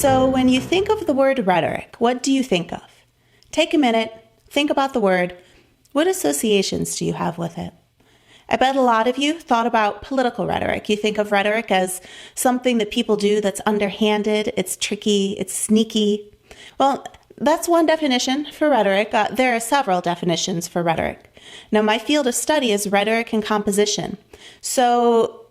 So when you think of the word rhetoric, what do you think of? Take a minute, think about the word. What associations do you have with it? I bet a lot of you thought about political rhetoric. You think of rhetoric as something that people do that's underhanded, it's tricky, it's sneaky. Well, that's one definition for rhetoric. There are several definitions for rhetoric. Now, my field of study is rhetoric and composition. So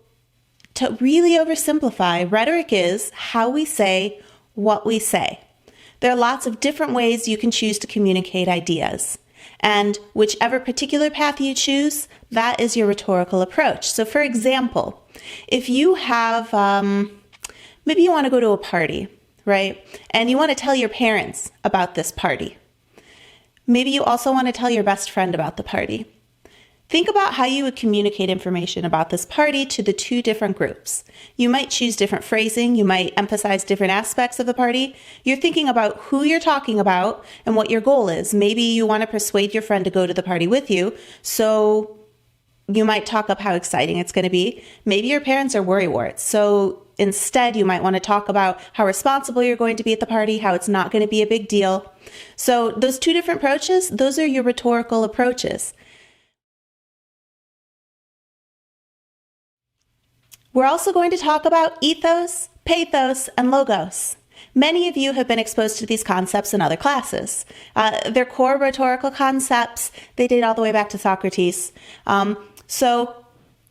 to really oversimplify, rhetoric is how we say what we say. There are lots of different ways you can choose to communicate ideas. And whichever particular path you choose, that is your rhetorical approach. So for example, if you have, maybe you want to go to a party, right? And you want to tell your parents about this party. Maybe you also want to tell your best friend about the party. Think about how you would communicate information about this party to the two different groups. You might choose different phrasing. You might emphasize different aspects of the party. You're thinking about who you're talking about and what your goal is. Maybe you want to persuade your friend to go to the party with you. So you might talk up how exciting it's going to be. Maybe your parents are worrywarts. So instead, you might want to talk about how responsible you're going to be at the party, how it's not going to be a big deal. So those two different approaches, those are your rhetorical approaches. We're also going to talk about ethos, pathos, and logos. Many of you have been exposed to these concepts in other classes. They're core rhetorical concepts. They date all the way back to Socrates. So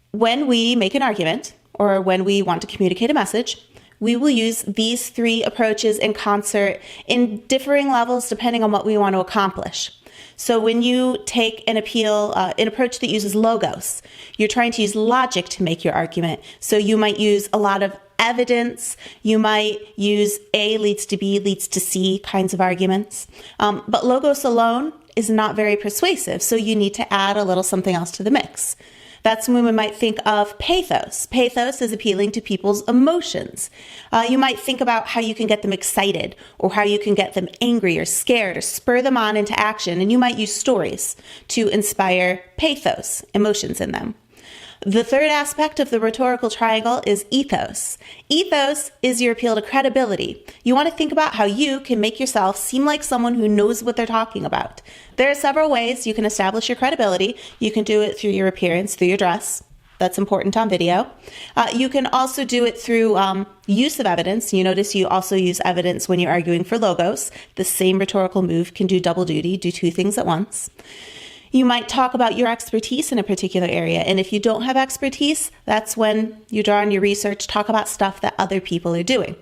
when we make an argument or when we want to communicate a message, we will use these three approaches in concert in differing levels depending on what we want to accomplish. So when you take an approach that uses logos, you're trying to use logic to make your argument. So you might use a lot of evidence. You might use A leads to B leads to C kinds of arguments. But logos alone is not very persuasive. So you need to add a little something else to the mix. That's when we might think of pathos. Pathos is appealing to people's emotions. You might think about how you can get them excited or how you can get them angry or scared or spur them on into action. And you might use stories to inspire pathos, emotions in them. The third aspect of the rhetorical triangle is ethos. Ethos is your appeal to credibility. You want to think about how you can make yourself seem like someone who knows what they're talking about. There are several ways you can establish your credibility. You can do it through your appearance, through your dress. That's important on video. You can also do it through use of evidence. You notice you also use evidence when you're arguing for logos. The same rhetorical move can do double duty, do two things at once. You might talk about your expertise in a particular area. And if you don't have expertise, that's when you draw on your research, talk about stuff that other people are doing.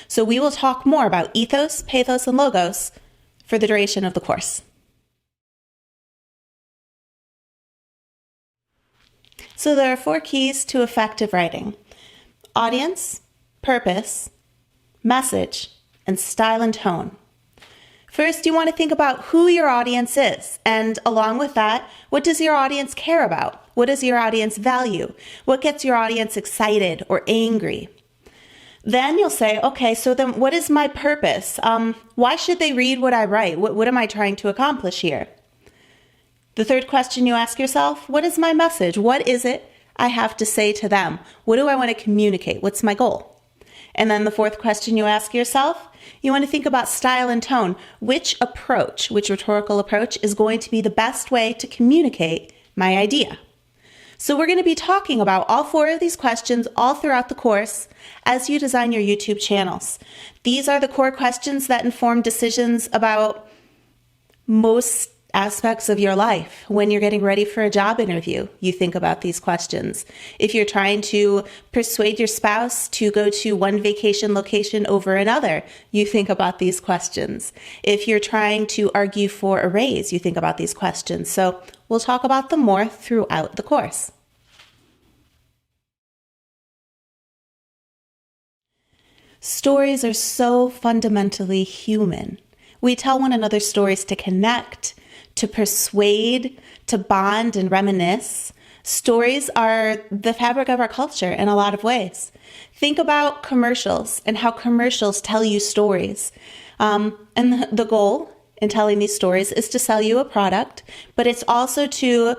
So we will talk more about ethos, pathos, and logos for the duration of the course. So there are 4 keys to effective writing: audience, purpose, message, and style and tone. First, you want to think about who your audience is. And along with that, what does your audience care about? What does your audience value? What gets your audience excited or angry? Then you'll say, okay, so then what is my purpose? Why should they read what I write? What am I trying to accomplish here? The third question you ask yourself, what is my message? What is it I have to say to them? What do I want to communicate? What's my goal? And then the fourth question you ask yourself, you want to think about style and tone. Which rhetorical approach is going to be the best way to communicate my idea? So we're going to be talking about all 4 of these questions all throughout the course as you design your YouTube channels. These are the core questions that inform decisions about most aspects of your life. When you're getting ready for a job interview, you think about these questions. If you're trying to persuade your spouse to go to one vacation location over another, you think about these questions. If you're trying to argue for a raise, you think about these questions. So we'll talk about them more throughout the course. Stories are so fundamentally human. We tell one another stories to connect, to persuade, to bond and reminisce. Stories are the fabric of our culture in a lot of ways. Think about commercials and how commercials tell you stories. And the goal in telling these stories is to sell you a product, but it's also to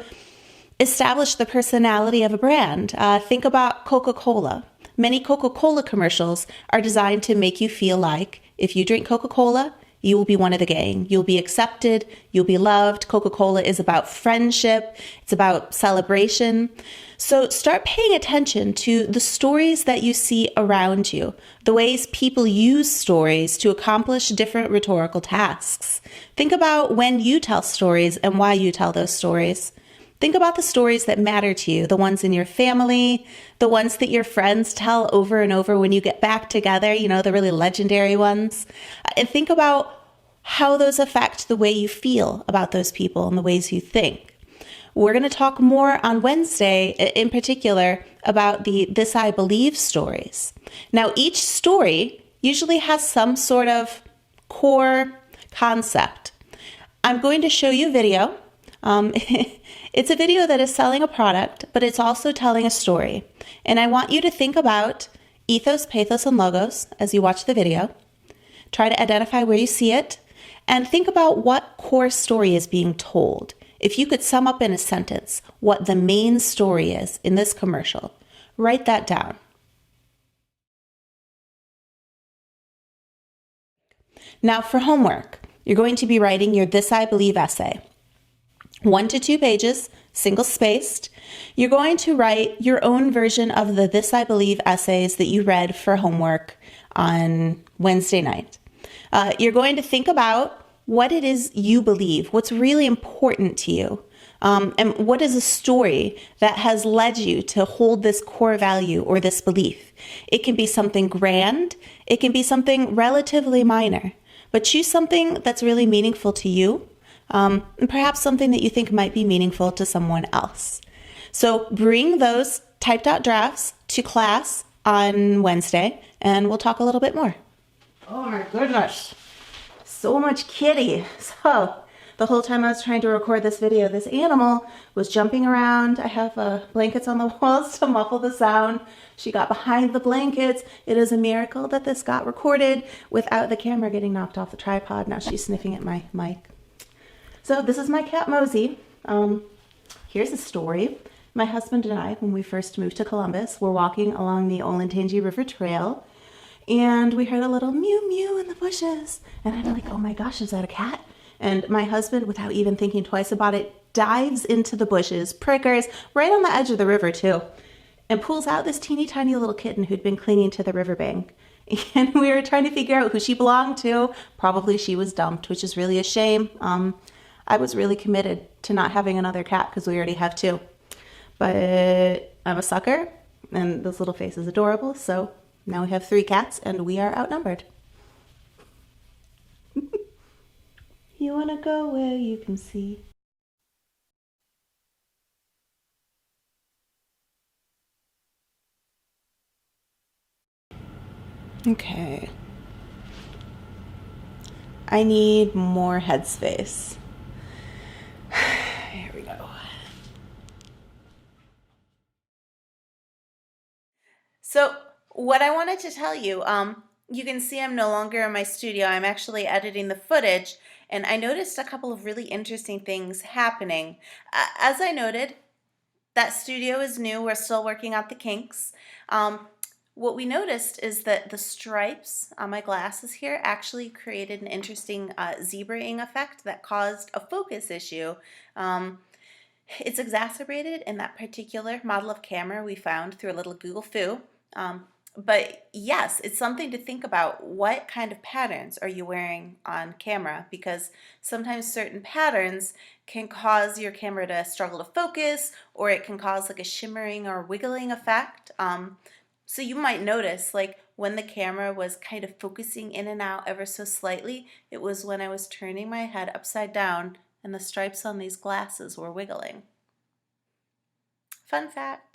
establish the personality of a brand. Think about Coca-Cola. Many Coca-Cola commercials are designed to make you feel like If you drink Coca-Cola, you will be one of the gang. You'll be accepted. You'll be loved. Coca-Cola is about friendship. It's about celebration. So start paying attention to the stories that you see around you, the ways people use stories to accomplish different rhetorical tasks. Think about when you tell stories and why you tell those stories. Think about the stories that matter to you, the ones in your family, the ones that your friends tell over and over when you get back together, the really legendary ones. And think about how those affect the way you feel about those people and the ways you think. We're going to talk more on Wednesday, in particular, about the This I Believe stories. Now, each story usually has some sort of core concept. I'm going to show you a video. It's a video that is selling a product, but it's also telling a story. And I want you to think about ethos, pathos, and logos as you watch the video. Try to identify where you see it, and think about what core story is being told. If you could sum up in a sentence what the main story is in this commercial, write that down. Now for homework, you're going to be writing your This I Believe essay. 1 to 2 pages, single spaced. You're going to write your own version of the This I Believe essays that you read for homework on Wednesday night. You're going to think about what it is you believe, what's really important to you, and what is a story that has led you to hold this core value or this belief. It can be something grand, it can be something relatively minor, but choose something that's really meaningful to you, and perhaps something that you think might be meaningful to someone else. So bring those typed out drafts to class on Wednesday, and we'll talk a little bit more. Oh my goodness, so much kitty. So the whole time I was trying to record this video, this animal was jumping around. I have blankets on the walls to muffle the sound. She got behind the blankets. It is a miracle that this got recorded without the camera getting knocked off the tripod. Now she's sniffing at my mic. So this is my cat Mosey. Here's a story. My husband and I, when we first moved to Columbus, were walking along the Olentangy River Trail, and we heard a little mew mew in the bushes. And I'm like, oh my gosh, is that a cat? And my husband, without even thinking twice about it, dives into the bushes, prickers, right on the edge of the river too, and pulls out this teeny tiny little kitten who'd been clinging to the riverbank. And we were trying to figure out who she belonged to. Probably she was dumped, which is really a shame. I was really committed to not having another cat because we already have 2. But I'm a sucker, and this little face is adorable, so now we have 3 cats, and we are outnumbered. You want to go where you can see. Okay. I need more headspace. Here we go. So what I wanted to tell you, you can see I'm no longer in my studio. I'm actually editing the footage, and I noticed a couple of really interesting things happening. As I noted, that studio is new. We're still working out the kinks. What we noticed is that the stripes on my glasses here actually created an interesting zebraing effect that caused a focus issue. It's exacerbated in that particular model of camera we found through a little Google foo. But yes, it's something to think about. What kind of patterns are you wearing on camera? Because sometimes certain patterns can cause your camera to struggle to focus, or it can cause like a shimmering or wiggling effect. So you might notice, like when the camera was kind of focusing in and out ever so slightly, it was when I was turning my head upside down and the stripes on these glasses were wiggling. Fun fact.